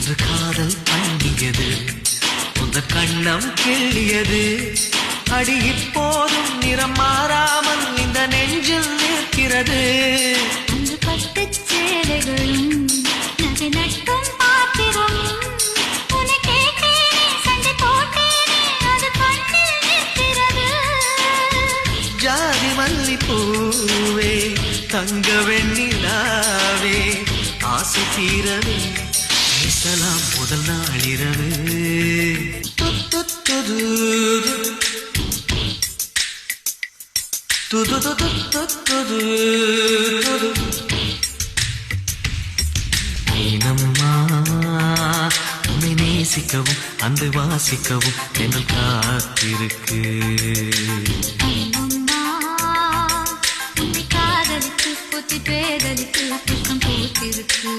இன்று காதல் பண்ணியது உந்த கண்ணம் கிள்ளியது அடி இப்போதும் நிறம் மாறாமல் இந்த நெஞ்சில் நிற்கிறது அன்று பட்டுச் சேலைகளும் நகை நட்டும் பாத்திரம் உன்னை கேட்டேனே சண்டை போட்டேனே அது கண்ணில் நிற்கிறது ஜாதி மல்லிப்பூவே தங்க வெண்ணிலாவே ஆசை தீரவே பேசலாம் முதல் நாளிரவு ஏனம்மா உன்னை நேசிக்கவும் அந்த வாசிக்கவும் என்னும் காத்திருக்கு அம்மம்மா, உன்னை காதலித்து புத்தி பேதலித்து புஷ்பம் பூத்திருக்கு